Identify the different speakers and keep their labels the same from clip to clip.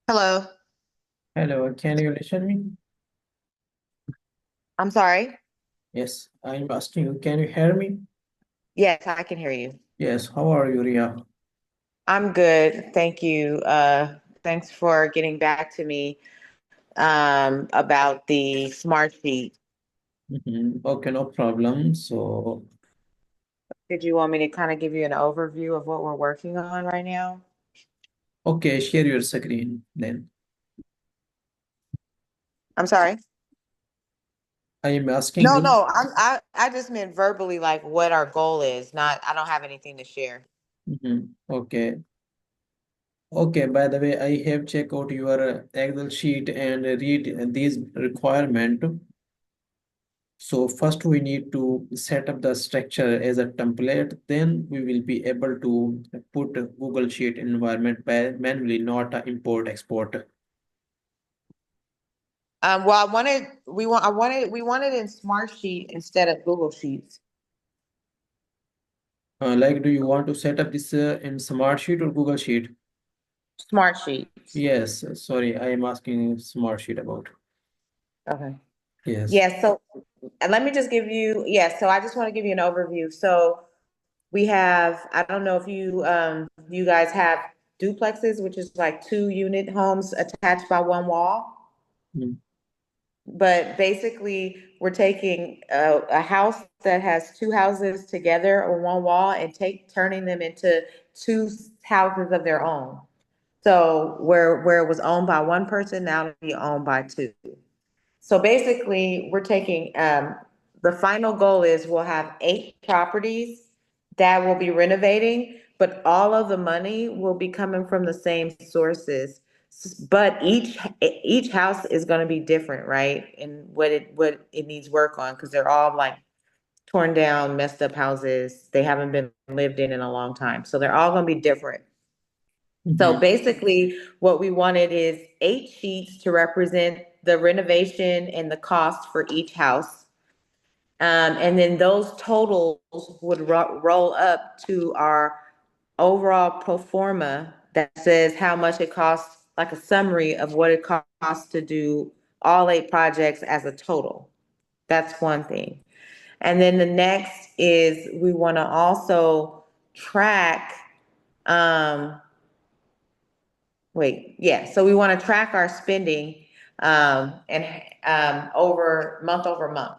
Speaker 1: Hello.
Speaker 2: Hello, can you listen me?
Speaker 1: I'm sorry.
Speaker 2: Yes, I'm asking you, can you hear me?
Speaker 1: Yes, I can hear you.
Speaker 2: Yes, how are you, Ria?
Speaker 1: I'm good. Thank you. Thanks for getting back to me about the smart sheet.
Speaker 2: Okay, no problem. So,
Speaker 1: Did you want me to kind of give you an overview of what we're working on right now?
Speaker 2: okay, share your screen then.
Speaker 1: I'm sorry.
Speaker 2: I am asking
Speaker 1: No,
Speaker 2: you.
Speaker 1: no. I just meant verbally, like what our goal is. Not. I don't have anything to share.
Speaker 2: Okay. Okay, by the way, I have checked out your Excel sheet and read these requirement. So first we need to set up the structure as a template. Then we will be able to put a Google Sheet environment by manually, not a import export.
Speaker 1: Well, we wanted in smart sheet instead of Google Sheets.
Speaker 2: Like, do you want to set up this in Smartsheet or Google Sheet?
Speaker 1: Smart sheets.
Speaker 2: Yes, sorry, I am asking Smartsheet about.
Speaker 1: Okay.
Speaker 2: Yes.
Speaker 1: Yeah, so and let me just give you, yeah, so I just want to give you an overview. So we have, I don't know if you guys have duplexes, which is like two unit homes attached by one wall.
Speaker 2: Mm.
Speaker 1: But basically, we're taking a house that has two houses together on one wall and turning them into two houses of their own. So where it was owned by one person, now it'll be owned by two. So basically, we're taking, the final goal is we'll have 8 properties that we'll be renovating, but all of the money will be coming from the same sources. But each house is going to be different, right? And what it needs work on, because they're all like torn down, messed up houses. They haven't been lived in a long time, so they're all going to be different. So
Speaker 2: Mhm.
Speaker 1: basically, what we wanted is 8 sheets to represent the renovation and the cost for each house. And then those totals would roll up to our overall pro forma that says how much it costs, like a summary of what it costs to do all 8 projects as a total. That's one thing. And then the next is we want to also track, um, so we want to track our spending and over month.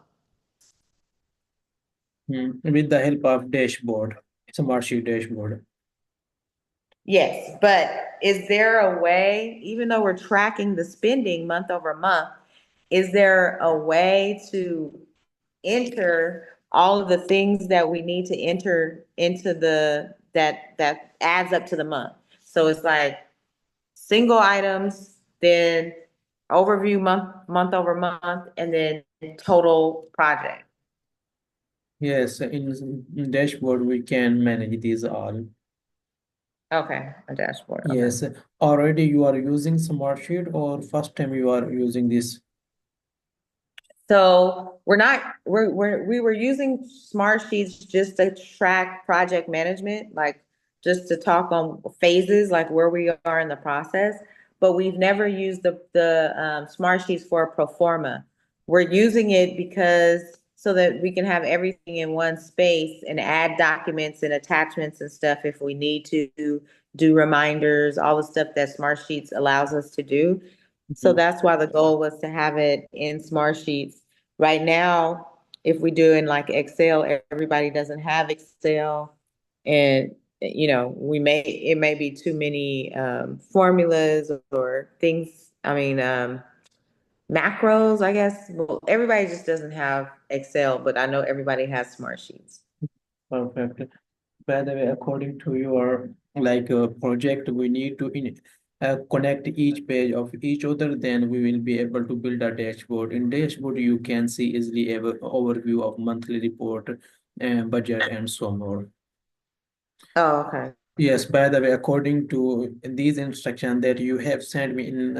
Speaker 2: With the help of dashboard, Smartsheet dashboard.
Speaker 1: Yes, but is there a way, even though we're tracking the spending month over month, is there a way to enter all of the things that we need to enter into the that adds up to the month? So it's like single items, then overview month over month, and then total project.
Speaker 2: Yes, in dashboard we can manage these all.
Speaker 1: Okay, a dashboard. Okay.
Speaker 2: Yes, already you are using Smartsheet or first time you are using this?
Speaker 1: So we're not we were using smart sheets just to track project management, like just to talk on phases, like where we are in the process. But we've never used the smart sheets for a pro forma. We're using it because so that we can have everything in one space and add documents and attachments and stuff if we need to do reminders, all the stuff that smart sheets allows us to do. So
Speaker 2: Mhm.
Speaker 1: that's why the goal was to have it in smart sheets. Right now, if we do in like Excel, everybody doesn't have Excel. And, it may be too many formulas or things. I mean, macros, I guess. Well, everybody just doesn't have Excel, but I know everybody has smart sheets.
Speaker 2: Perfect. By the way, according to your project, we need to connect each page of each other. Then we will be able to build a dashboard. In dashboard, you can see easily overview of monthly report, budget, and so more.
Speaker 1: Oh, okay.
Speaker 2: Yes, by the way, according to these instructions that you have sent me in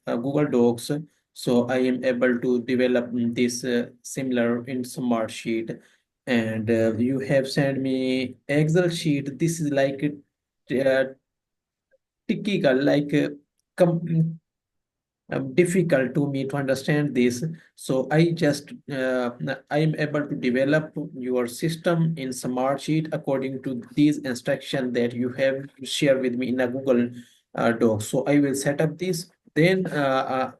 Speaker 2: Google Docs, so I am able to develop this similar in Smartsheet. And you have sent me Excel sheet. This is like typical, like com difficult to me to understand this. So I am able to develop your system in Smartsheet according to these instructions that you have shared with me in a Google Doc. So I will set up this. Then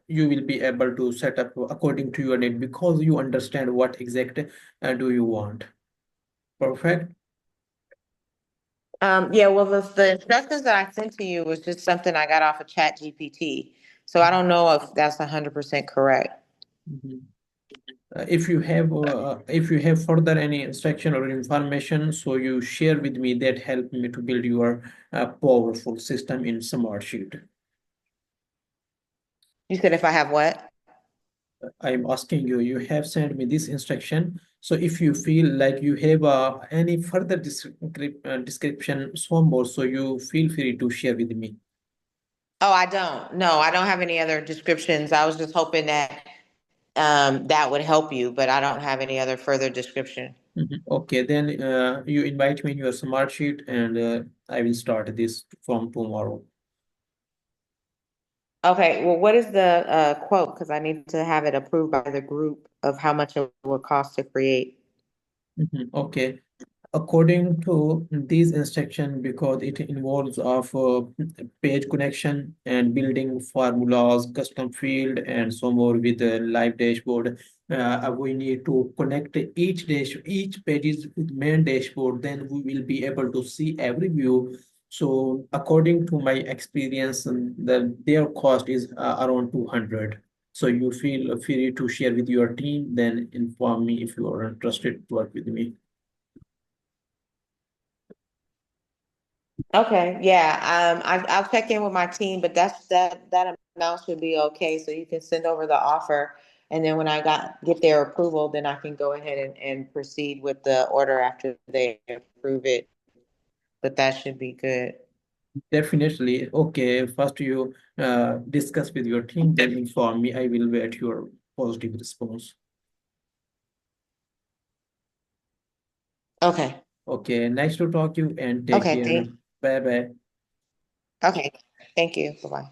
Speaker 2: you will be able to set up according to your need because you understand what exact do you want. Perfect.
Speaker 1: Yeah, well, the instructions that I sent to you was just something I got off of Chat GPT. So I don't know if that's 100% correct.
Speaker 2: Mhm. If you have further any instruction or information, so you share with me that help me to build your powerful system in Smartsheet.
Speaker 1: You said if I have what?
Speaker 2: I'm asking you, you have sent me this instruction. So if you feel like you have any further description somewhere, so you feel free to share with me.
Speaker 1: Oh, I don't. No, I don't have any other descriptions. I was just hoping that that would help you, but I don't have any other further description.
Speaker 2: Mhm. Okay, then you invite me in your Smartsheet and I will start this from tomorrow.
Speaker 1: Okay, well, what is the quote? Because I need to have it approved by the group of how much it would cost to create.
Speaker 2: Mhm. Okay. According to these instructions, because it involves of page connection and building formulas, custom field, and so more with a live dashboard. We need to connect each pages with main dashboard. Then we will be able to see every view. So according to my experience, their cost is around 200. So you feel free to share with your team. Then inform me if you are interested to work with me.
Speaker 1: Okay, yeah. I'll check in with my team, but that amount should be okay. So you can send over the offer, and then when I get their approval, then I can go ahead and proceed with the order after they approve it. But that should be good.
Speaker 2: Definitely. Okay, first you discuss with your team, then inform me. I will wait your positive response.
Speaker 1: Okay.
Speaker 2: Okay, nice to talk to you and take
Speaker 1: Okay.
Speaker 2: care. Bye bye.
Speaker 1: Okay. Thank you. Bye bye.